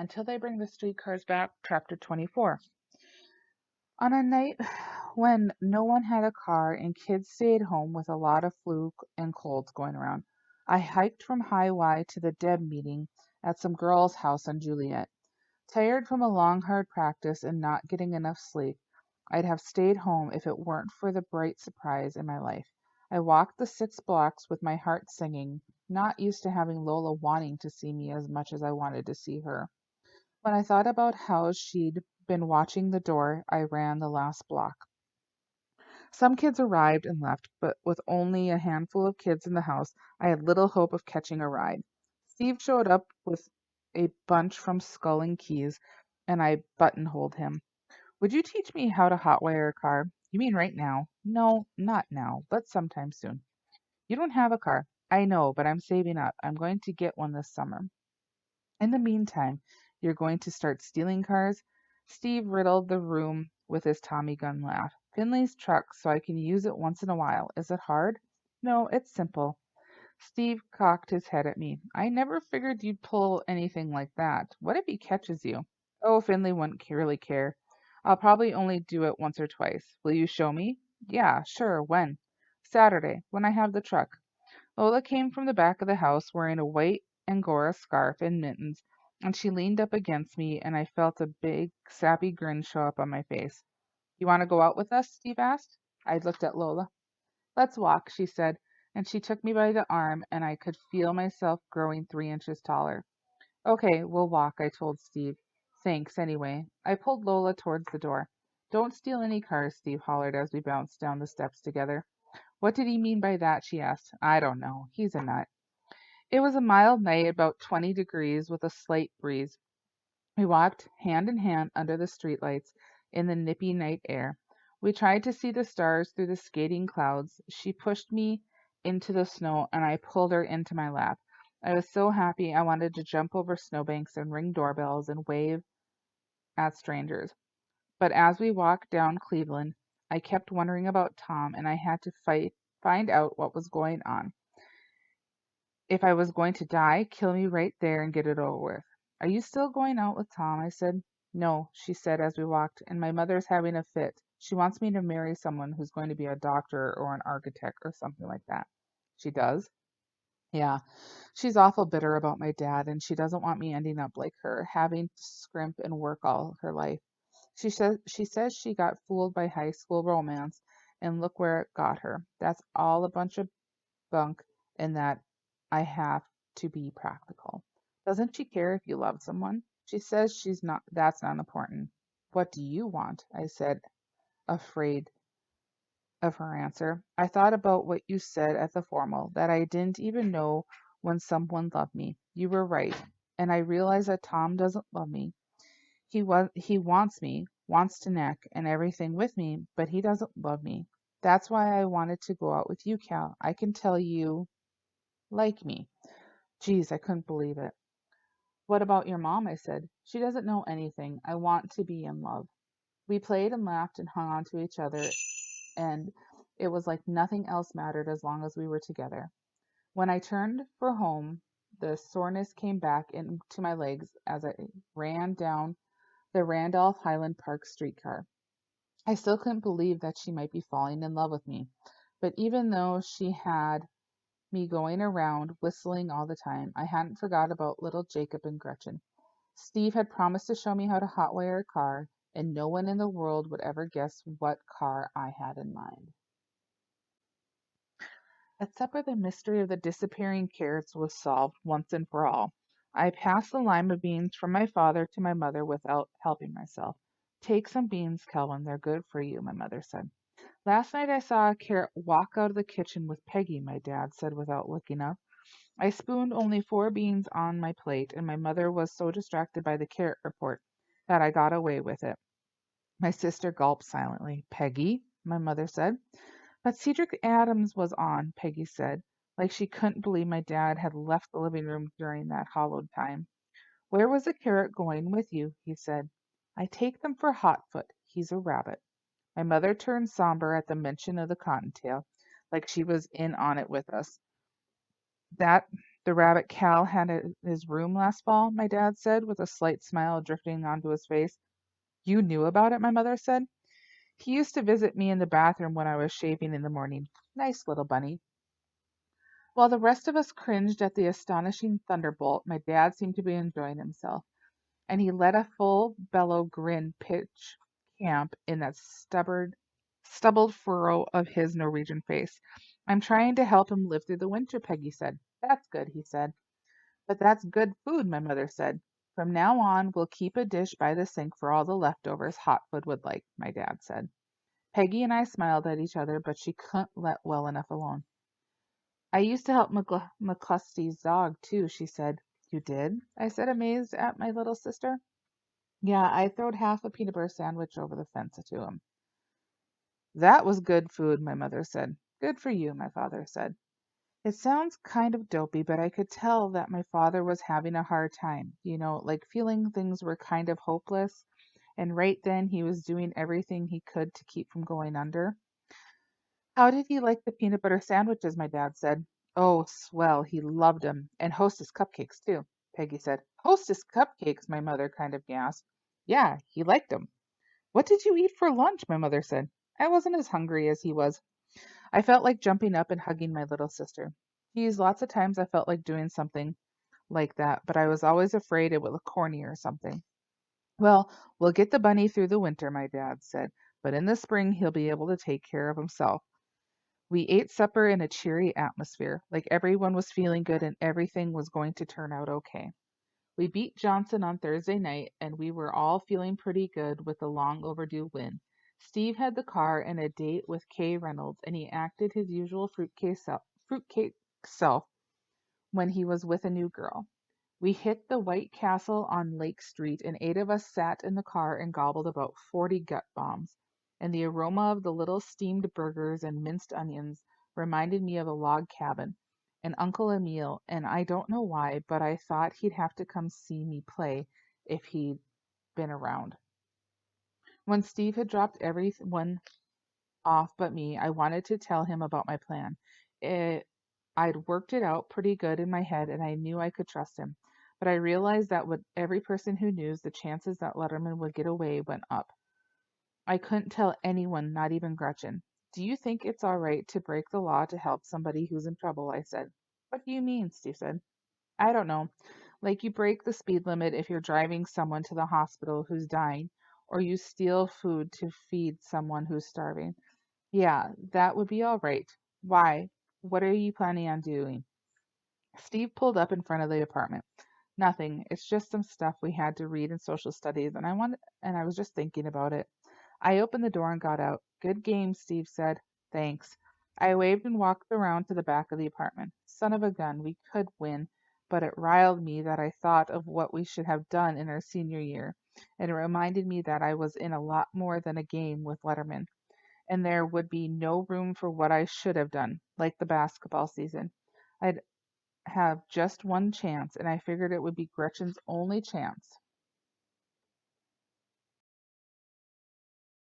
Until They Bring the Streetcars Back, Chapter 24. On a night when no one had a car and kids stayed home with a lot of flu and colds going around, I hiked from High Y to the Deb meeting at some girl's house on Juliet. Tired from a long, hard practice and not getting enough sleep, I'd have stayed home if it weren't for the bright surprise in my life. I walked the 6 blocks with my heart singing, not used to having Lola wanting to see me as much as I wanted to see her. When I thought about how she'd been watching the door, I ran the last block. Some kids arrived and left, but with only a handful of kids in the house, I had little hope of catching a ride. Steve showed up with a bunch from Skull and Keys, and I buttonholed him. Would you teach me how to hotwire a car? You mean right now? No, not now, but sometime soon. You don't have a car. I know, but I'm saving up. I'm going to get one this summer. In the meantime, you're going to start stealing cars? Steve riddled the room with his Tommy gun laugh. Finley's truck, so I can use it once in a while. Is it hard? No, it's simple. Steve cocked his head at me. I never figured you'd pull anything like that. What if he catches you? Oh, Finley wouldn't really care. I'll probably only do it once or twice. Will you show me? Yeah, sure. When? Saturday, when I have the truck. Lola came from the back of the house wearing a white Angora scarf and mittens, and she leaned up against me, and I felt a big, sappy grin show up on my face. You want to go out with us? Steve asked. I looked at Lola. Let's walk, she said, and she took me by the arm, and I could feel myself growing 3 inches taller. Okay, we'll walk, I told Steve. Thanks, anyway. I pulled Lola towards the door. Don't steal any cars, Steve hollered as we bounced down the steps together. What did he mean by that? She asked. I don't know. He's a nut. It was a mild night, about 20 degrees, with a slight breeze. We walked hand in hand under the streetlights in the nippy night air. We tried to see the stars through the skating clouds. She pushed me into the snow, and I pulled her into my lap. I was so happy I wanted to jump over snowbanks and ring doorbells and wave at strangers. But as we walked down Cleveland, I kept wondering about Tom, and I had to find out what was going on. If I was going to die, kill me right there and get it over with. Are you still going out with Tom? I said. No, she said as we walked, and my mother's having a fit. She wants me to marry someone who's going to be a doctor or an architect or something like that. She does? Yeah. She's awful bitter about my dad, and she doesn't want me ending up like her, having to scrimp and work all her life. She says she got fooled by high school romance, and look where it got her. That's all a bunch of bunk, and that I have to be practical. Doesn't she care if you love someone? She says she's not that's not important. What do you want? I said, afraid of her answer. I thought about what you said at the formal, that I didn't even know when someone loved me. You were right. And I realized that Tom doesn't love me. He wants me, wants to neck and everything with me, but he doesn't love me. That's why I wanted to go out with you, Cal. I can tell you like me. Geez, I couldn't believe it. What about your mom? I said. She doesn't know anything. I want to be in love. We played and laughed and hung on to each other, and it was like nothing else mattered as long as we were together. When I turned for home, the soreness came back into my legs as I ran down the Randolph Highland Park streetcar. I still couldn't believe that she might be falling in love with me, but even though she had me going around whistling all the time, I hadn't forgot about little Jacob and Gretchen. Steve had promised to show me how to hotwire a car, and no one in the world would ever guess what car I had in mind. At supper, the mystery of the disappearing carrots was solved once and for all. I passed the lima beans from my father to my mother without helping myself. Take some beans, Kelvin. They're good for you, my mother said. Last night I saw a carrot walk out of the kitchen with Peggy, my dad said without looking up. I spooned only 4 beans on my plate, and my mother was so distracted by the carrot report that I got away with it. My sister gulped silently. Peggy, my mother said. But Cedric Adams was on, Peggy said, like she couldn't believe my dad had left the living room during that hallowed time. Where was the carrot going with you? He said. I take them for Hotfoot. He's a rabbit. My mother turned somber at the mention of the cottontail, like she was in on it with us. That The rabbit Cal had in his room last fall, my dad said, with a slight smile drifting onto his face. You knew about it, my mother said. He used to visit me in the bathroom when I was shaving in the morning. Nice little bunny. While the rest of us cringed at the astonishing thunderbolt, my dad seemed to be enjoying himself, and he let a full bellow grin pitch camp in that stubbled furrow of his Norwegian face. I'm trying to help him live through the winter, Peggy said. That's good, he said. But that's good food, my mother said. From now on, we'll keep a dish by the sink for all the leftovers Hotfoot would like, my dad said. Peggy and I smiled at each other, but she couldn't let well enough alone. I used to help McClusty's dog, too, she said. You did? I said, amazed at my little sister. Yeah, I throwed half a peanut butter sandwich over the fence to him. That was good food, my mother said. Good for you, my father said. It sounds kind of dopey, but I could tell that my father was having a hard time, like feeling things were kind of hopeless. And right then he was doing everything he could to keep from going under. How did he like the peanut butter sandwiches? My dad said. Oh, swell. He loved 'em. And Hostess cupcakes, too, Peggy said. Hostess cupcakes, my mother kind of gasped. Yeah, he liked 'em. What did you eat for lunch? My mother said. I wasn't as hungry as he was. I felt like jumping up and hugging my little sister. Geez, lots of times I felt like doing something like that, but I was always afraid it would look corny or something. Well, we'll get the bunny through the winter, my dad said, but in the spring he'll be able to take care of himself. We ate supper in a cheery atmosphere, like everyone was feeling good and everything was going to turn out okay. We beat Johnson on Thursday night, and we were all feeling pretty good with the long overdue win. Steve had the car and a date with Kay Reynolds, and he acted his usual fruitcake self when he was with a new girl. We hit the White Castle on Lake Street, and 8 of us sat in the car and gobbled about 40 gut bombs. And the aroma of the little steamed burgers and minced onions reminded me of a log cabin and Uncle Emile, and I don't know why, but I thought he'd have to come see me play if he'd been around. When Steve had dropped everyone off but me, I wanted to tell him about my plan. It, I'd worked it out pretty good in my head, and I knew I could trust him. But I realized that with every person who knew, the chances that Letterman would get away went up. I couldn't tell anyone, not even Gretchen. Do you think it's all right to break the law to help somebody who's in trouble? I said. What do you mean? Steve said. I don't know. Like you break the speed limit if you're driving someone to the hospital who's dying, or you steal food to feed someone who's starving. Yeah, that would be all right. Why? What are you planning on doing? Steve pulled up in front of the apartment. Nothing. It's just some stuff we had to read in social studies, and I was just thinking about it. I opened the door and got out. Good game, Steve said. Thanks. I waved and walked around to the back of the apartment. Son of a gun, we could win, but it riled me that I thought of what we should have done in our senior year, and it reminded me that I was in a lot more than a game with Letterman, and there would be no room for what I should have done, like the basketball season. I'd have just one chance, and I figured it would be Gretchen's only chance.